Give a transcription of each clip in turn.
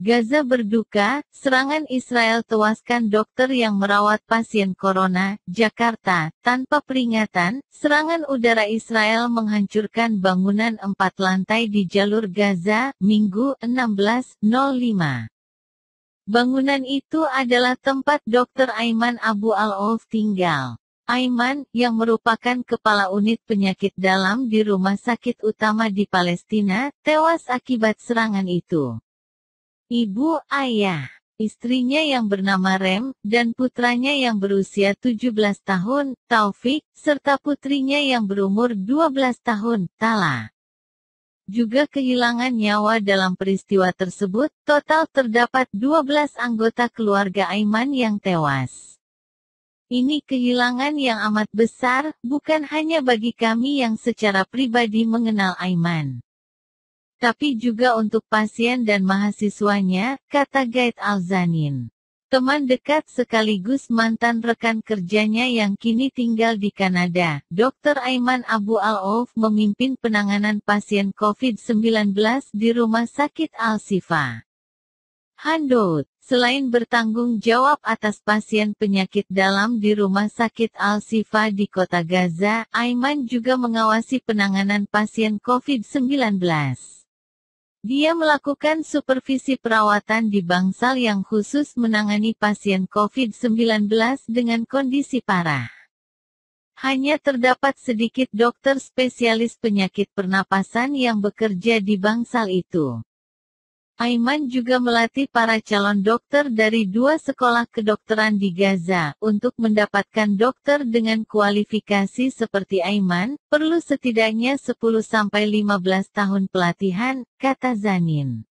Gaza berduka, serangan Israel tewaskan dokter yang merawat pasien corona. Jakarta, tanpa peringatan, serangan udara Israel menghancurkan bangunan 4 lantai di jalur Gaza, Minggu, 16.05. Bangunan itu adalah tempat Dr. Aiman Abu Al-Auf tinggal. Aiman, yang merupakan kepala unit penyakit dalam di rumah sakit utama di Palestina, tewas akibat serangan itu. Ibu, ayah, istrinya yang bernama Rem, dan putranya yang berusia 17 tahun, Taufik, serta putrinya yang berumur 12 tahun, Tala. Juga kehilangan nyawa dalam peristiwa tersebut. Total terdapat 12 anggota keluarga Aiman yang tewas. Ini kehilangan yang amat besar, bukan hanya bagi kami yang secara pribadi mengenal Aiman, tapi juga untuk pasien dan mahasiswanya, kata Gaid Alzanin. Teman dekat sekaligus mantan rekan kerjanya yang kini tinggal di Kanada, Dr. Aiman Abu Al-Auf memimpin penanganan pasien COVID-19 di Rumah Sakit Al-Shifa. Handout, selain bertanggung jawab atas pasien penyakit dalam di Rumah Sakit Al-Shifa di Kota Gaza, Aiman juga mengawasi penanganan pasien COVID-19. Dia melakukan supervisi perawatan di bangsal yang khusus menangani pasien COVID-19 dengan kondisi parah. Hanya terdapat sedikit dokter spesialis penyakit pernapasan yang bekerja di bangsal itu. Aiman juga melatih para calon dokter dari 2 sekolah kedokteran di Gaza. Untuk mendapatkan dokter dengan kualifikasi seperti Aiman, perlu setidaknya 10-15 tahun pelatihan, kata Zanin.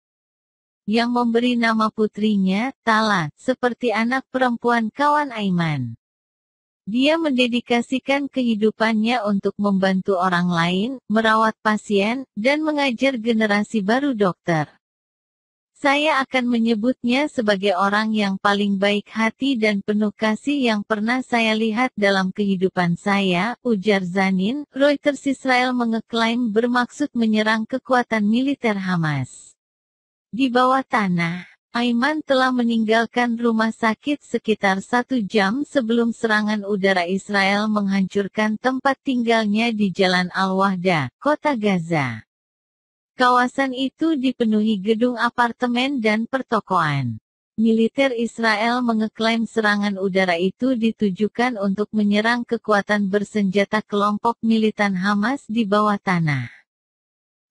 Yang memberi nama putrinya, Tala, seperti anak perempuan kawan Aiman. Dia mendedikasikan kehidupannya untuk membantu orang lain, merawat pasien, dan mengajar generasi baru dokter. Saya akan menyebutnya sebagai orang yang paling baik hati dan penuh kasih yang pernah saya lihat dalam kehidupan saya, ujar Zanin. Reuters. Israel mengeklaim bermaksud menyerang kekuatan militer Hamas. Di bawah tanah, Aiman telah meninggalkan rumah sakit sekitar 1 jam sebelum serangan udara Israel menghancurkan tempat tinggalnya di Jalan Al-Wahda, Kota Gaza. Kawasan itu dipenuhi gedung apartemen dan pertokoan. Militer Israel mengeklaim serangan udara itu ditujukan untuk menyerang kekuatan bersenjata kelompok militan Hamas di bawah tanah.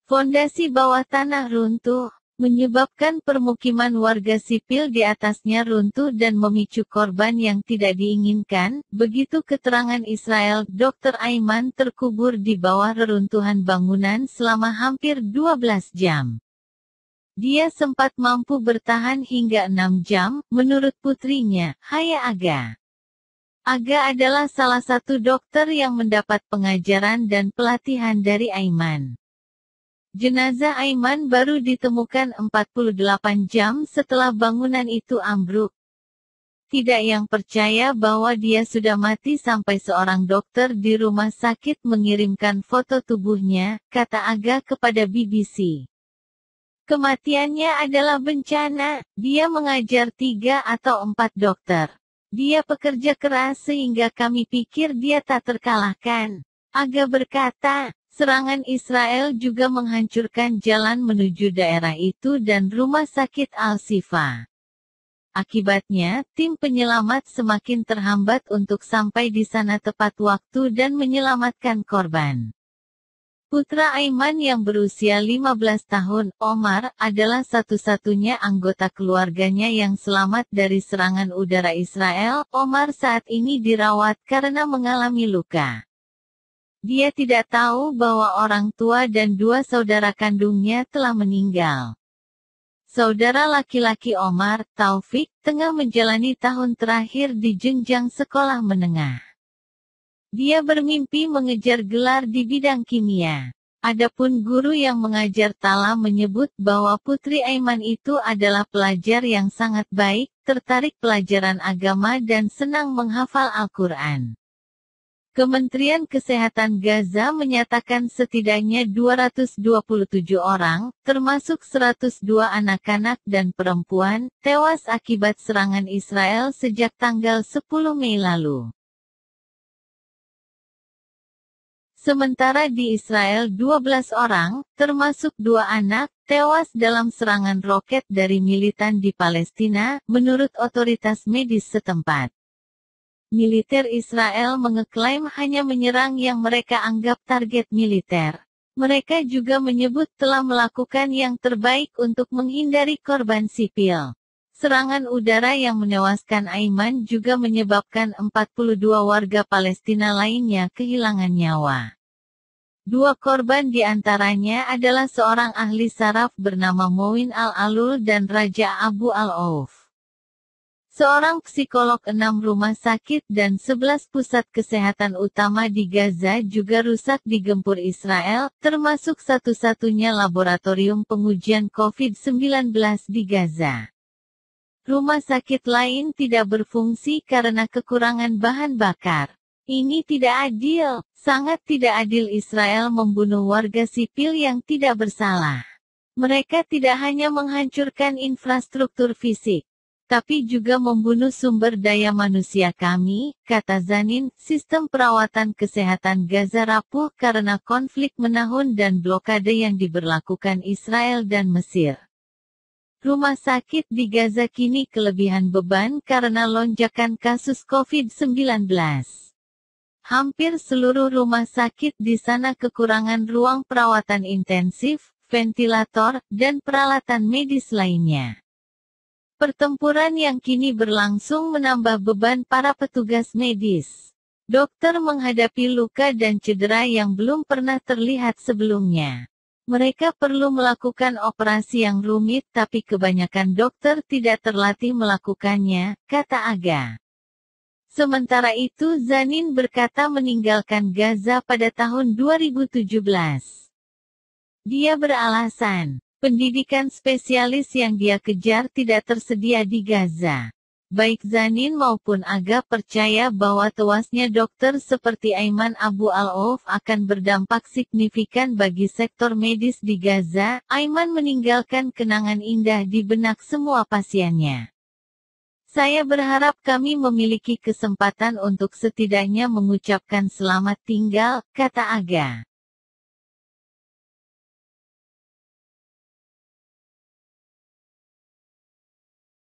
Fondasi bawah tanah runtuh, menyebabkan permukiman warga sipil di atasnya runtuh dan memicu korban yang tidak diinginkan. Begitu keterangan Israel. Dr. Aiman terkubur di bawah reruntuhan bangunan selama hampir 12 jam. Dia sempat mampu bertahan hingga 6 jam, menurut putrinya, Haya Aga. Aga adalah salah satu dokter yang mendapat pengajaran dan pelatihan dari Aiman. Jenazah Aiman baru ditemukan 48 jam setelah bangunan itu ambruk. Tidak yang percaya bahwa dia sudah mati sampai seorang dokter di rumah sakit mengirimkan foto tubuhnya, kata Aga kepada BBC. Kematiannya adalah bencana. Dia mengajar 3 atau 4 dokter. Dia pekerja keras sehingga kami pikir dia tak terkalahkan. Aga berkata. Serangan Israel juga menghancurkan jalan menuju daerah itu dan rumah sakit Al-Shifa. Akibatnya, tim penyelamat semakin terhambat untuk sampai di sana tepat waktu dan menyelamatkan korban. Putra Aiman yang berusia 15 tahun, Omar, adalah satu-satunya anggota keluarganya yang selamat dari serangan udara Israel. Omar saat ini dirawat karena mengalami luka. Dia tidak tahu bahwa orang tua dan 2 saudara kandungnya telah meninggal. Saudara laki-laki Omar, Taufik, tengah menjalani tahun terakhir di jenjang sekolah menengah. Dia bermimpi mengejar gelar di bidang kimia. Adapun guru yang mengajar Tala menyebut bahwa putri Aiman itu adalah pelajar yang sangat baik, tertarik pelajaran agama dan senang menghafal Al-Quran. Kementerian Kesehatan Gaza menyatakan setidaknya 227 orang, termasuk 102 anak-anak dan perempuan, tewas akibat serangan Israel sejak tanggal 10 Mei lalu. Sementara di Israel 12 orang, termasuk 2 anak, tewas dalam serangan roket dari militan di Palestina, menurut otoritas medis setempat. Militer Israel mengeklaim hanya menyerang yang mereka anggap target militer. Mereka juga menyebut telah melakukan yang terbaik untuk menghindari korban sipil. Serangan udara yang menewaskan Aiman juga menyebabkan 42 warga Palestina lainnya kehilangan nyawa. 2 korban di antaranya adalah seorang ahli saraf bernama Mouin Al-Alul dan Raja Abu Al-Auf. Seorang psikolog 6 rumah sakit dan 11 pusat kesehatan utama di Gaza juga rusak digempur Israel, termasuk satu-satunya laboratorium pengujian COVID-19 di Gaza. Rumah sakit lain tidak berfungsi karena kekurangan bahan bakar. Ini tidak adil, sangat tidak adil. Israel membunuh warga sipil yang tidak bersalah. Mereka tidak hanya menghancurkan infrastruktur fisik, tapi juga membunuh sumber daya manusia kami, kata Zanin. Sistem perawatan kesehatan Gaza rapuh karena konflik menahun dan blokade yang diberlakukan Israel dan Mesir. Rumah sakit di Gaza kini kelebihan beban karena lonjakan kasus COVID-19. Hampir seluruh rumah sakit di sana kekurangan ruang perawatan intensif, ventilator, dan peralatan medis lainnya. Pertempuran yang kini berlangsung menambah beban para petugas medis. Dokter menghadapi luka dan cedera yang belum pernah terlihat sebelumnya. Mereka perlu melakukan operasi yang rumit tapi kebanyakan dokter tidak terlatih melakukannya, kata Aga. Sementara itu Zanin berkata meninggalkan Gaza pada tahun 2017. Dia beralasan, pendidikan spesialis yang dia kejar tidak tersedia di Gaza. Baik Zanin maupun Aga percaya bahwa tewasnya dokter seperti Aiman Abu Al-Auf akan berdampak signifikan bagi sektor medis di Gaza. Aiman meninggalkan kenangan indah di benak semua pasiennya. Saya berharap kami memiliki kesempatan untuk setidaknya mengucapkan selamat tinggal, kata Aga.